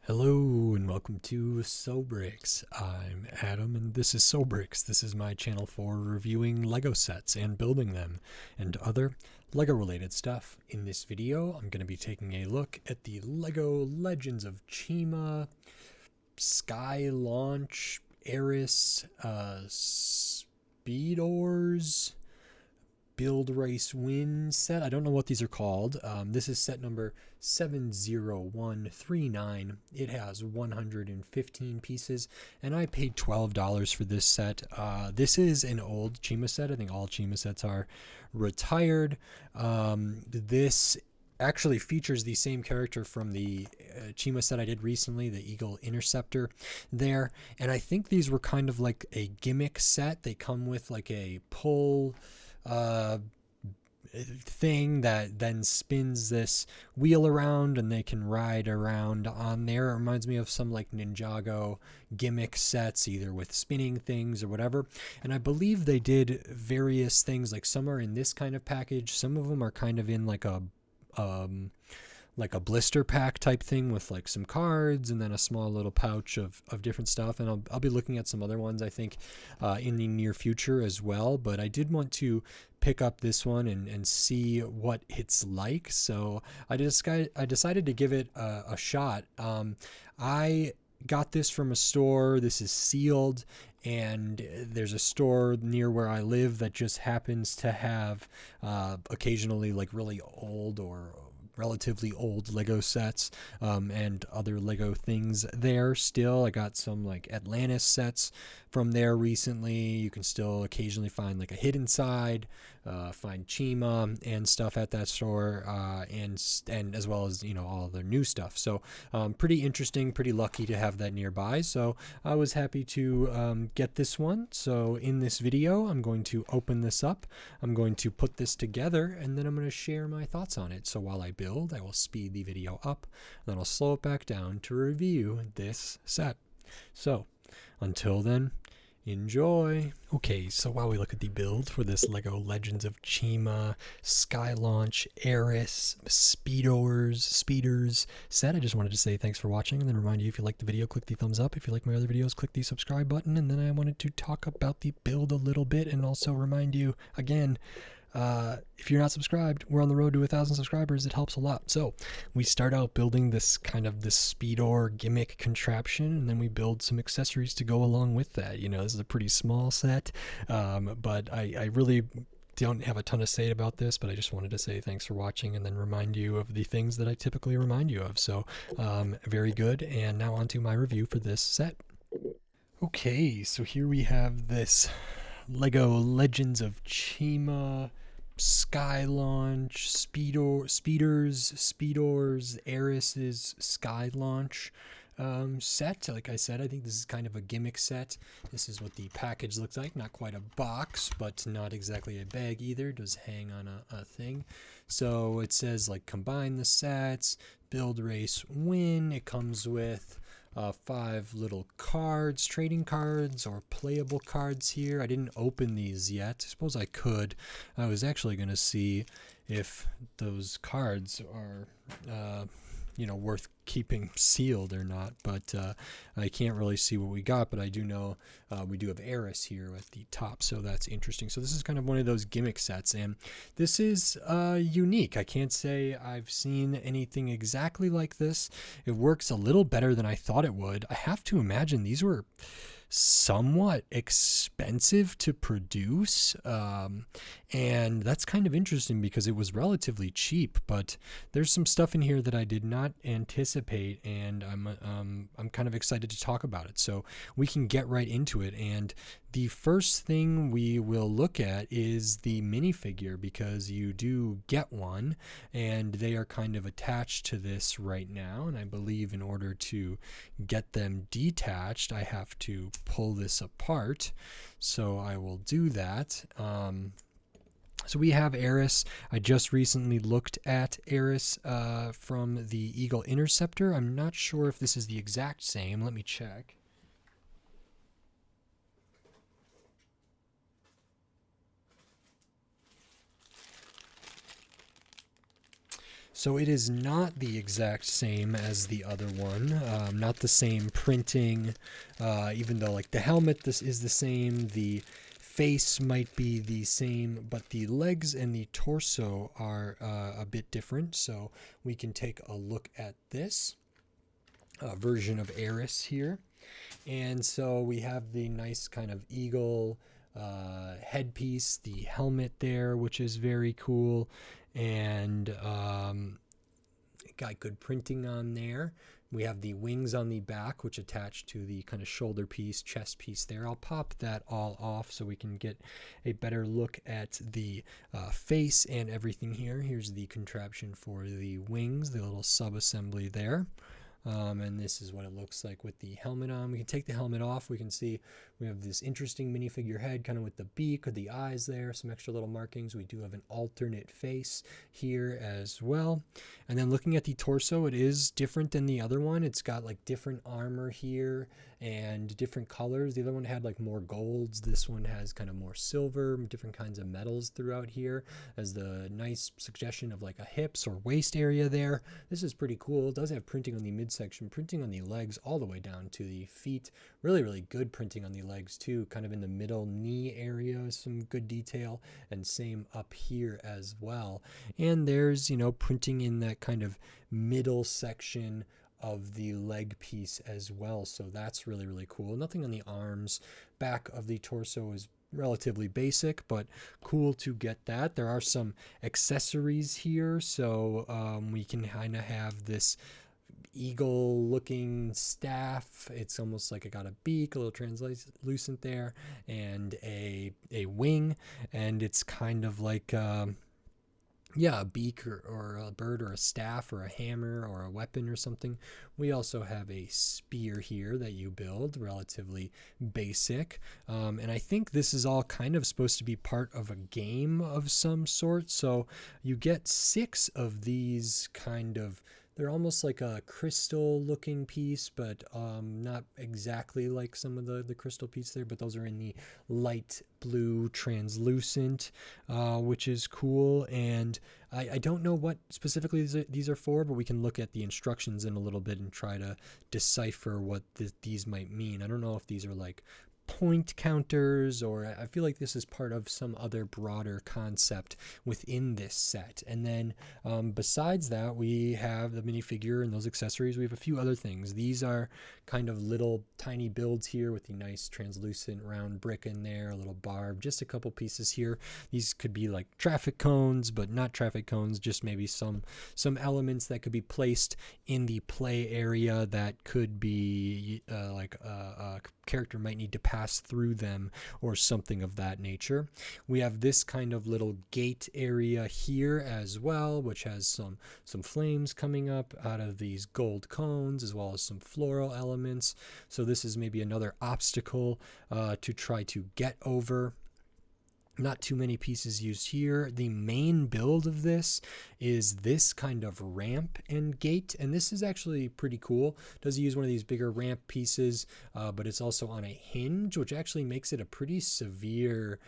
Hello and welcome to Sobrix. I'm Adam and this is Sobrix. This is my channel for reviewing Lego sets and building them and other Lego related stuff. In this video, I'm going to be taking a look at the Lego Legends of Chima Sky Launch Eris Speedorz Build Race Win set. I don't know what these are called. This is set number 70139. It has 115 pieces, and I paid $12 for this set. This is an old Chima set. I think all Chima sets are retired. This actually features the same character from the Chima set I did recently, the Eagle Interceptor there. And I think these were kind of like a gimmick set. They come with like a pull thing that then spins this wheel around and they can ride around on there. It reminds me of some like Ninjago gimmick sets, either with spinning things or whatever. And I believe they did various things, like some are in this kind of package, some of them are kind of in like a blister pack type thing with like some cards and then a small little pouch of different stuff. And I'll be looking at some other ones, I think, in the near future as well. But I did want to pick up this one and see what it's like. So I decided to give it a shot. I got this from a store. This is sealed, and there's a store near where I live that just happens to have occasionally like really old or relatively old Lego sets and other Lego things there still. I got some like Atlantis sets from there recently. You can still occasionally find like a hidden side, find Chima and stuff at that store, and as well as, you know, all their new stuff. So pretty interesting, pretty lucky to have that nearby. So I was happy to get this one. So in this video, I'm going to open this up. I'm going to put this together, and then I'm going to share my thoughts on it. So while I build, I will speed the video up, and then I'll slow it back down to review this set. So until then, enjoy. Okay, so while we look at the build for this Lego Legends of Chima Sky Launch Eris Speedorz set, I just wanted to say thanks for watching, and then remind you, if you like the video, click the thumbs up. If you like my other videos, click the subscribe button. And then I wanted to talk about the build a little bit and also remind you again, if you're not subscribed, we're on the road to 1,000 subscribers. It helps a lot. So we start out building this Speedor gimmick contraption, and then we build some accessories to go along with that. You know, this is a pretty small set, but I really don't have a ton to say about this, but I just wanted to say thanks for watching and then remind you of the things that I typically remind you of. So very good. And now on to my review for this set. Okay, so here we have this Lego Legends of Chima Sky Launch Speedorz Eris's Sky Launch set. Like I said, I think this is kind of a gimmick set. This is what the package looks like. Not quite a box, but not exactly a bag either. It does hang on a thing. So it says like combine the sets, build, race, win. It comes with 5 little cards, trading cards or playable cards here. I didn't open these yet. I suppose I could. I was actually going to see if those cards are you know, worth keeping sealed or not, but I can't really see what we got, but I do know we do have Eris here at the top, so that's interesting. So this is kind of one of those gimmick sets, and this is unique. I can't say I've seen anything exactly like this. It works a little better than I thought it would. I have to imagine these were somewhat expensive to produce, and that's kind of interesting because it was relatively cheap, but there's some stuff in here that I did not anticipate, and I'm kind of excited to talk about it. So we can get right into it, and the first thing we will look at is the minifigure, because you do get one, and they are kind of attached to this right now, and I believe in order to get them detached, I have to pull this apart. So I will do that. So we have Eris. I just recently looked at Eris from the Eagle Interceptor. I'm not sure if this is the exact same. Let me check. So it is not the exact same as the other one, not the same printing, even though like the helmet this is the same, the face might be the same, but the legs and the torso are a bit different. So we can take a look at this version of Eris here. And so we have the nice kind of eagle headpiece, the helmet there, which is very cool, and got good printing on there. We have the wings on the back, which attach to the kind of shoulder piece, chest piece there. I'll pop that all off so we can get a better look at the face and everything here. Here's the contraption for the wings, the little sub-assembly there. And this is what it looks like with the helmet on. We can take the helmet off. We can see we have this interesting minifigure head kind of with the beak or the eyes there, some extra little markings. We do have an alternate face here as well. And then looking at the torso, it is different than the other one. It's got like different armor here and different colors. The other one had like more golds. This one has kind of more silver, different kinds of metals throughout here as the nice suggestion of like a hips or waist area there. This is pretty cool. It does have printing on the midsection, printing on the legs all the way down to the feet. Really, really good printing on the legs too, kind of in the middle knee area, some good detail, and same up here as well. And there's, you know, printing in that kind of middle section of the leg piece as well. So that's really, really cool. Nothing on the arms. Back of the torso is relatively basic, but cool to get that. There are some accessories here, so we can kind of have this eagle looking staff. It's almost like it got a beak, a little translucent there, and a wing, and it's kind of like yeah, a beak or a bird or a staff or a hammer or a weapon or something. We also have a spear here that you build, relatively basic. And I think this is all kind of supposed to be part of a game of some sort. So you get 6 of these kind of, they're almost like a crystal looking piece, but not exactly like some of the crystal pieces there, but those are in the light blue translucent, which is cool. And I don't know what specifically these are for, but we can look at the instructions in a little bit and try to decipher what these might mean. I don't know if these are like point counters, or I feel like this is part of some other broader concept within this set. And then besides that, we have the minifigure and those accessories. We have a few other things. These are kind of little tiny builds here with the nice translucent round brick in there, a little barb, just a couple pieces here. These could be like traffic cones, but not traffic cones, just maybe some elements that could be placed in the play area that could be like a character might need to pass through them or something of that nature. We have this kind of little gate area here as well, which has some flames coming up out of these gold cones, as well as some floral elements. So this is maybe another obstacle to try to get over. Not too many pieces used here. The main build of this is this kind of ramp and gate, and this is actually pretty cool. It does use one of these bigger ramp pieces, but it's also on a hinge, which actually makes it a pretty severe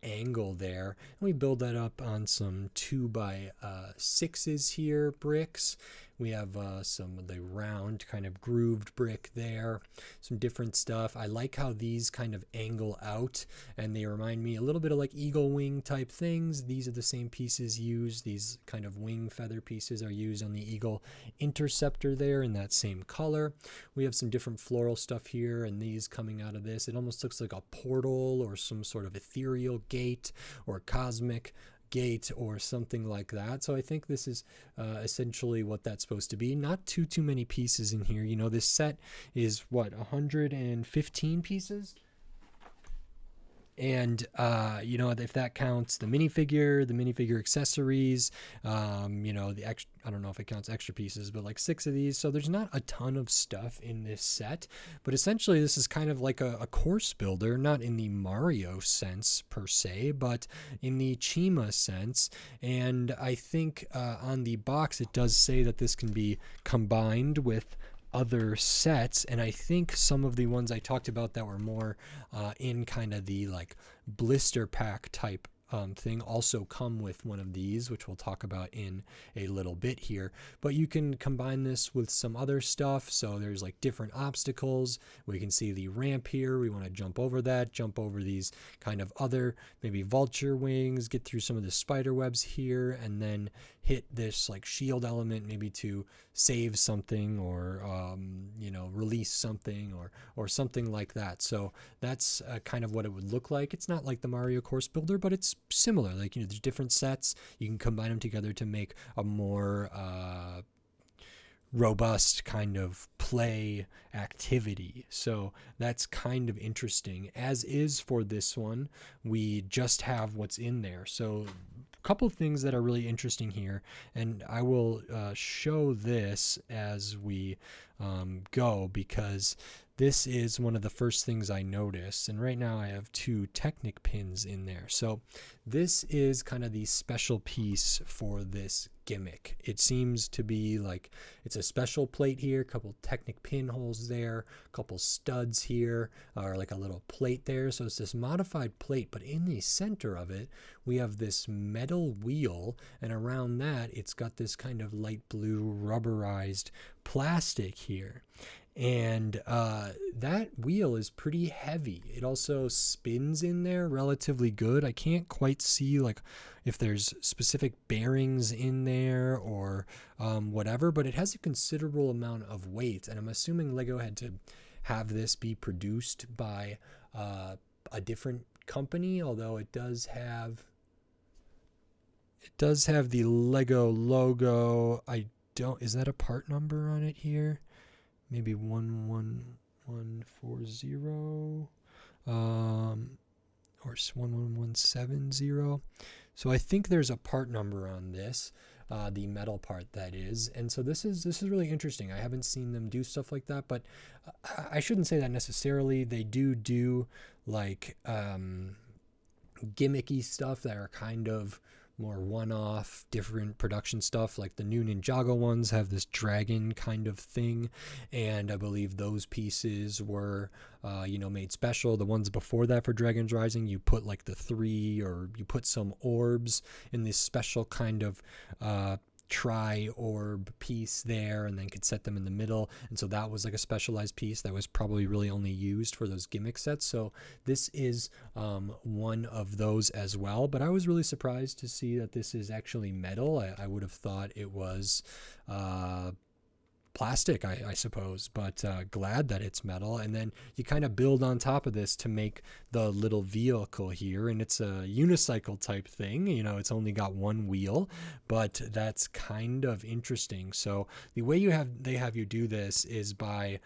angle there. And we build that up on some 2x6s here, bricks. We have some of the round kind of grooved brick there, some different stuff. I like how these kind of angle out, and they remind me a little bit of like eagle wing type things. These are the same pieces used. These kind of wing feather pieces are used on the eagle interceptor there in that same color. We have some different floral stuff here, and these coming out of this. It almost looks like a portal or some sort of ethereal gate or cosmic gate or something like that. So I think this is essentially what that's supposed to be. Not too many pieces in here. You know, this set is what, 115 pieces? And, you know, if that counts the minifigure accessories, you know, I don't know if it counts extra pieces, but like 6 of these. So there's not a ton of stuff in this set, but essentially this is kind of like a course builder, not in the Mario sense per se, but in the Chima sense. And I think on the box, it does say that this can be combined with other sets, and I think some of the ones I talked about that were more in kind of the like blister pack type thing also come with one of these, which we'll talk about in a little bit here. But you can combine this with some other stuff. So there's like different obstacles. We can see the ramp here. We want to jump over that, jump over these kind of other maybe vulture wings, get through some of the spider webs here, and then hit this like shield element maybe to save something, or you know, release something, or something like that. So that's kind of what it would look like. It's not like the Mario course builder, but it's similar. Like, you know, there's different sets. You can combine them together to make a more robust kind of play activity. So that's kind of interesting. As is for this one, we just have what's in there. So a couple of things that are really interesting here, and I will show this as we go, because this is one of the first things I noticed. And right now I have 2 Technic pins in there. So this is kind of the special piece for this gimmick. It seems to be like it's a special plate here, a couple Technic pinholes there, a couple studs here, or like a little plate there. So it's this modified plate, but in the center of it, we have this metal wheel, and around that, it's got this kind of light blue rubberized plastic here. And that wheel is pretty heavy. It also spins in there relatively good. I can't quite see like if there's specific bearings in there or whatever, but it has a considerable amount of weight. And I'm assuming Lego had to have this be produced by a different company, although it does have the Lego logo. Is that a part number on it here? Maybe 11140 or 11170. So I think there's a part number on this, the metal part that is. And so this is really interesting. I haven't seen them do stuff like that, but I shouldn't say that necessarily. They do like gimmicky stuff that are kind of more one-off, different production stuff. Like the new Ninjago ones have this dragon kind of thing, and I believe those pieces were you know, made special. The ones before that for Dragon's Rising, you put like the 3, or you put some orbs in this special kind of tri-orb piece there, and then could set them in the middle. And so that was like a specialized piece that was probably really only used for those gimmick sets. So this is one of those as well. But I was really surprised to see that this is actually metal. I would have thought it was plastic, I suppose, but glad that it's metal. And then you kind of build on top of this to make the little vehicle here, and it's a unicycle type thing. You know, it's only got 1 wheel, but that's kind of interesting. So the way they have you do this is by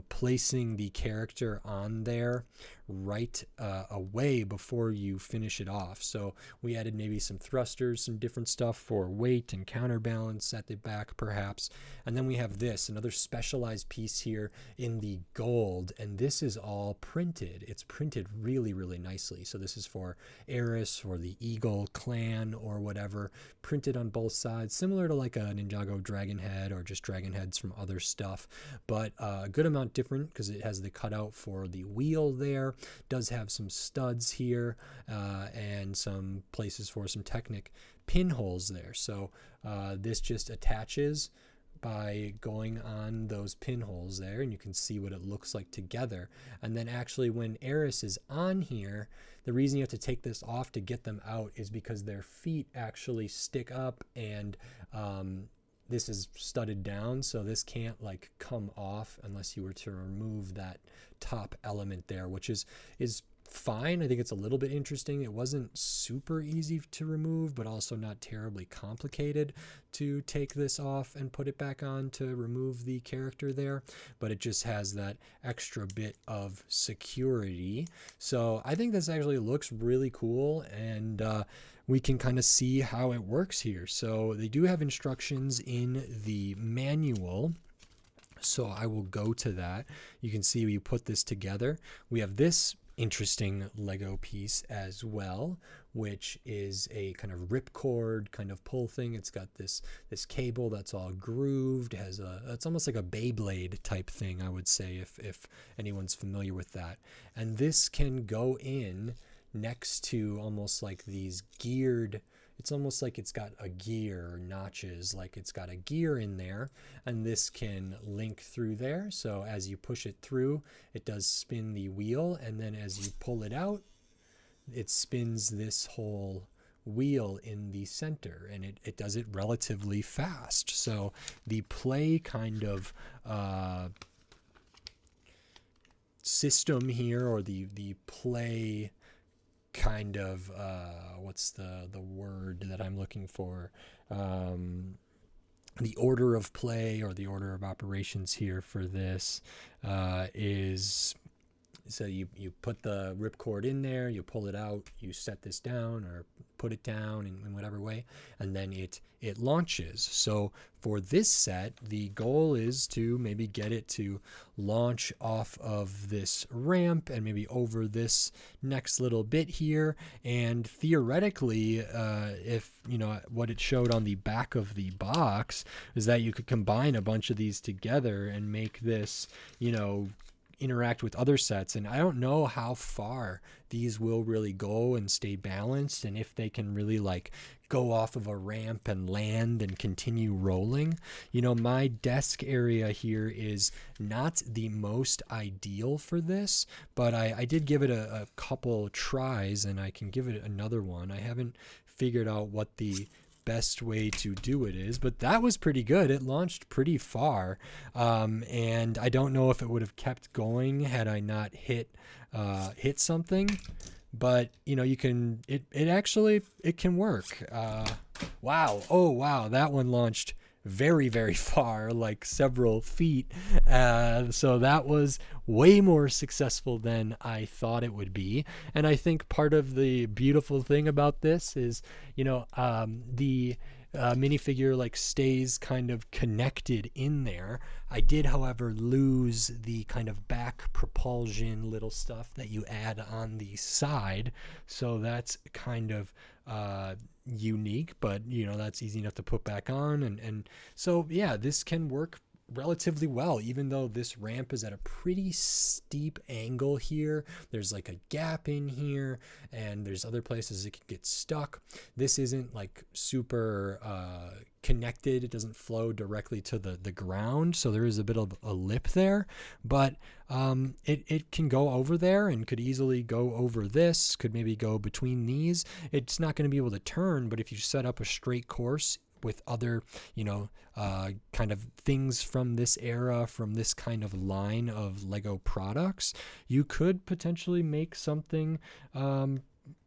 placing the character on there right away before you finish it off. So we added maybe some thrusters, some different stuff for weight and counterbalance at the back perhaps. And then we have this, another specialized piece here in the gold, and this is all printed. It's printed really, really nicely. So this is for Eris or the Eagle clan or whatever, printed on both sides, similar to like a Ninjago dragon head or just dragon heads from other stuff, but a good amount different because it has the cutout for the wheel there. Does have some studs here and some places for some Technic pinholes there. So this just attaches by going on those pinholes there, and you can see what it looks like together. And then actually when Eris is on here, the reason you have to take this off to get them out is because their feet actually stick up, and this is studded down, so this can't like come off unless you were to remove that top element there, which is fine. I think it's a little bit interesting. It wasn't super easy to remove, but also not terribly complicated to take this off and put it back on to remove the character there, but it just has that extra bit of security. So I think this actually looks really cool, and we can kind of see how it works here. So they do have instructions in the manual, so I will go to that. You can see we put this together. We have this interesting Lego piece as well, which is a kind of ripcord kind of pull thing. It's got this cable that's all grooved, it's almost like a Beyblade type thing, I would say, if anyone's familiar with that. And this can go in next to almost like these geared, it's almost like it's got a gear or notches, like it's got a gear in there, and this can link through there. So as you push it through, it does spin the wheel, and then as you pull it out, it spins this whole wheel in the center, and it does it relatively fast. So the play kind of system here, or the play kind of what's the word that I'm looking for, the order of play or the order of operations here for this is, so you put the ripcord in there, you pull it out, you set this down or put it down in whatever way, and then it launches. So for this set, the goal is to maybe get it to launch off of this ramp and maybe over this next little bit here. And theoretically, if you know what it showed on the back of the box is that you could combine a bunch of these together and make this, you know, interact with other sets. And I don't know how far these will really go and stay balanced, and if they can really like go off of a ramp and land and continue rolling. You know, my desk area here is not the most ideal for this, but I did give it a couple tries, and I can give it another one. I haven't figured out what the best way to do it is, but that was pretty good. It launched pretty far, and I don't know if it would have kept going had I not hit something, but you know, you can, it actually, it can work. Wow. Oh wow, that one launched very, very far, like several feet. So that was way more successful than I thought it would be. And I think part of the beautiful thing about this is, you know, the minifigure like stays kind of connected in there. I did, however, lose the kind of back propulsion little stuff that you add on the side. So that's kind of unique, but you know, that's easy enough to put back on. And so yeah, this can work relatively well, even though this ramp is at a pretty steep angle here. There's like a gap in here, and there's other places it can get stuck. This isn't like super connected. It doesn't flow directly to the ground, so there is a bit of a lip there, but it can go over there and could easily go over this, could maybe go between these. It's not going to be able to turn, but if you set up a straight course with other, you know, kind of things from this era, from this kind of line of Lego products, you could potentially make something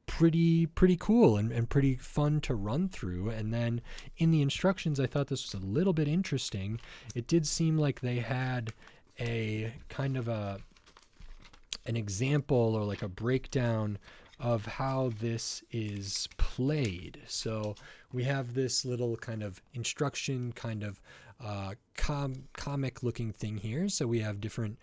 pretty cool and pretty fun to run through. And then in the instructions, I thought this was a little bit interesting. It did seem like they had a kind of an example or like a breakdown of how this is played. So we have this little kind of instruction, kind of comic looking thing here. So we have different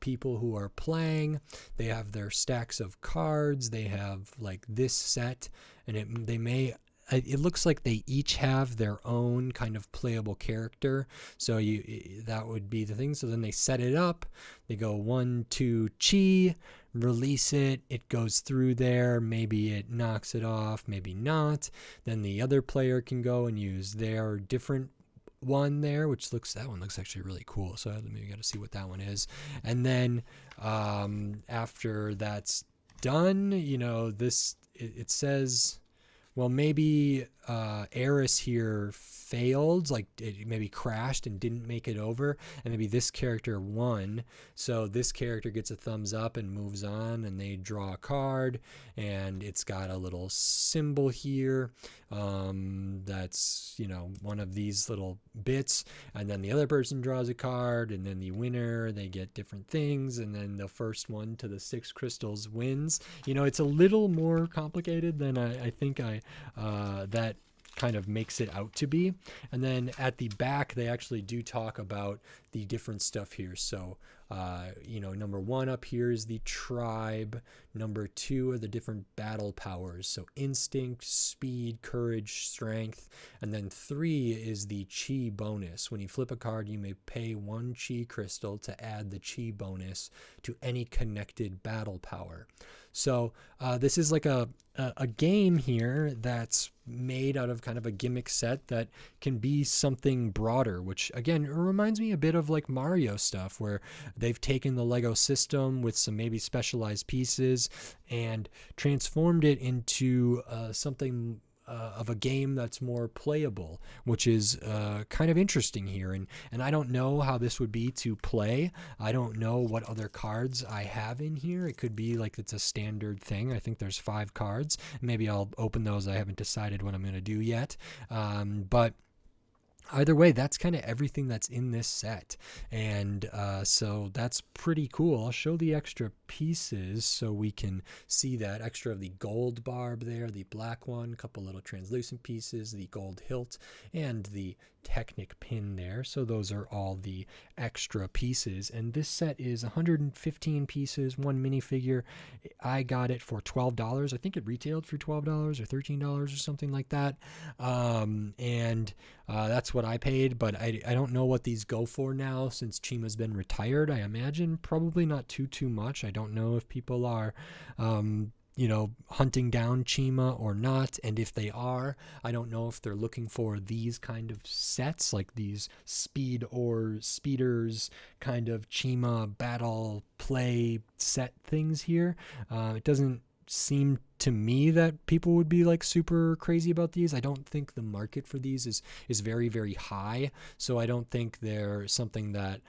people who are playing. They have their stacks of cards. They have like this set, and it looks like they each have their own kind of playable character. So that would be the thing. So then they set it up. They go 1, 2, chi, release it. It goes through there. Maybe it knocks it off, maybe not. Then the other player can go and use their different one there, that one looks actually really cool. So maybe got to see what that one is. And then after that's done, you know, it says, well, maybe Eris here failed, like it maybe crashed and didn't make it over, and maybe this character won. So this character gets a thumbs up and moves on, and they draw a card, and it's got a little symbol here that's, you know, one of these little bits, and then the other person draws a card, and then the winner, they get different things, and then the first one to the 6 crystals wins. You know, it's a little more complicated than I think that kind of makes it out to be. And then at the back, they actually do talk about the different stuff here. So Number 1 up here is the tribe. Number 2 are the different battle powers. So instinct, speed, courage, strength. And then 3 is the chi bonus. When you flip a card, you may pay 1 chi crystal to add the chi bonus to any connected battle power. So this is like a game here that's made out of kind of a gimmick set that can be something broader, which again reminds me a bit of like Mario stuff, where they've taken the Lego system with some maybe specialized pieces and transformed it into something of a game that's more playable, which is kind of interesting here. And I don't know how this would be to play. I don't know what other cards I have in here. It could be like it's a standard thing. I think there's 5 cards. Maybe I'll open those. I haven't decided what I'm going to do yet. But either way, that's kind of everything that's in this set. And so that's pretty cool. I'll show the extra pieces so we can see that. Extra of the gold barb there, the black one, a couple little translucent pieces, the gold hilt, and the Technic pin there. So those are all the extra pieces. And this set is 115 pieces, 1 minifigure. I got it for $12. I think it retailed for $12 or $13 or something like that. That's what I paid, but I don't know what these go for now since Chima's been retired. I imagine probably not too much. I don't know if people are hunting down Chima or not. And if they are, I don't know if they're looking for these kind of sets, like these Speedorz kind of Chima battle play set things here. It doesn't seem to me that people would be like super crazy about these. I don't think the market for these is very, very high. So I don't think they're something that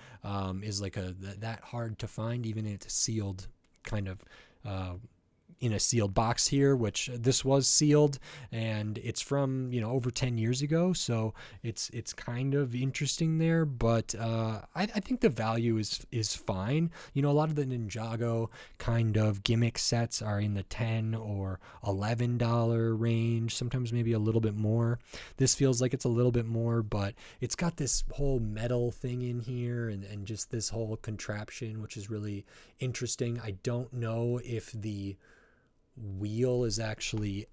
is like that hard to find, even in a sealed kind of in a sealed box here, which this was sealed, and it's from over 10 years ago, so it's kind of interesting there. But I think the value is fine. A lot of the Ninjago kind of gimmick sets are in the $10 or $11 range, sometimes maybe a little bit more. This feels like it's a little bit more, but it's got this whole metal thing in here and just this whole contraption, which is really interesting. I don't know if the wheel is actually,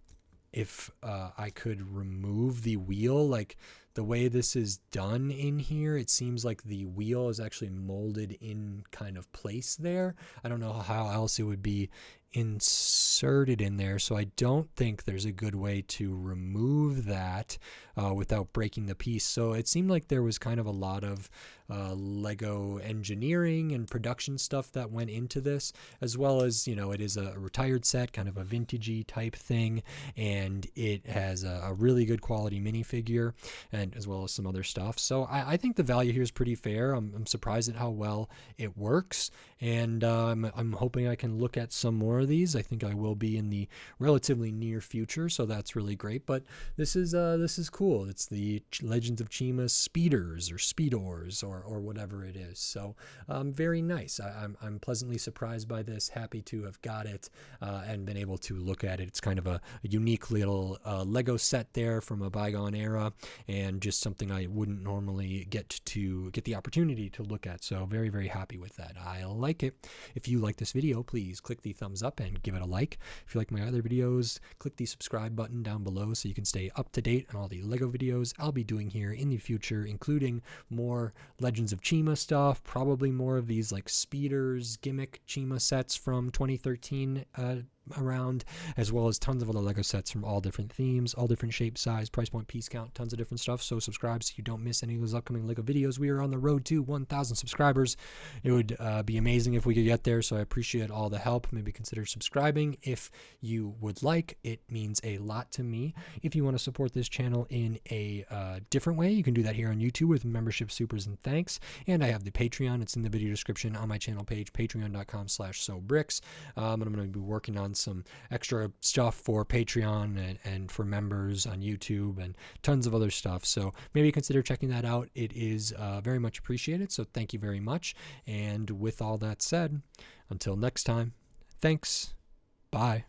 if I could remove the wheel, like the way this is done in here, it seems like the wheel is actually molded in kind of place there. I don't know how else it would be inserted in there, so I don't think there's a good way to remove that without breaking the piece. So it seemed like there was kind of a lot of Lego engineering and production stuff that went into this, as well as it is a retired set, kind of a vintagey type thing, and it has a really good quality minifigure, and as well as some other stuff. So I think the value here is pretty fair. I'm surprised at how well it works, and I'm hoping I can look at some more of these. I think I will be in the relatively near future, so that's really great. But this is cool. It's the Legends of Chima Speedorz or Speedorz or whatever it is. So very nice. I'm pleasantly surprised by this. Happy to have got it and been able to look at it. It's kind of a unique little Lego set there from a bygone era, and just something I wouldn't normally get the opportunity to look at. So very, very happy with that. I like it. If you like this video, please click the thumbs up and give it a like. If you like my other videos, click the subscribe button down below so you can stay up to date on all the Lego videos I'll be doing here in the future, including more Legends of Chima stuff, probably more of these like Speedorz Gimmick Chima sets from 2013 around, as well as tons of other Lego sets from all different themes, all different shape, size, price point, piece count, tons of different stuff. So subscribe so you don't miss any of those upcoming Lego videos. We are on the road to 1,000 subscribers. It would be amazing if we could get there, so I appreciate all the help. Maybe consider subscribing if you would like. It means a lot to me. If you want to support this channel in a different way, you can do that here on YouTube with membership supers and thanks. And I have the Patreon. It's in the video description on my channel page, patreon.com/sobricks. And I'm going to be working on some extra stuff for Patreon and for members on YouTube and tons of other stuff. So maybe consider checking that out. It is very much appreciated. So thank you very much. And with all that said, until next time, thanks. Bye.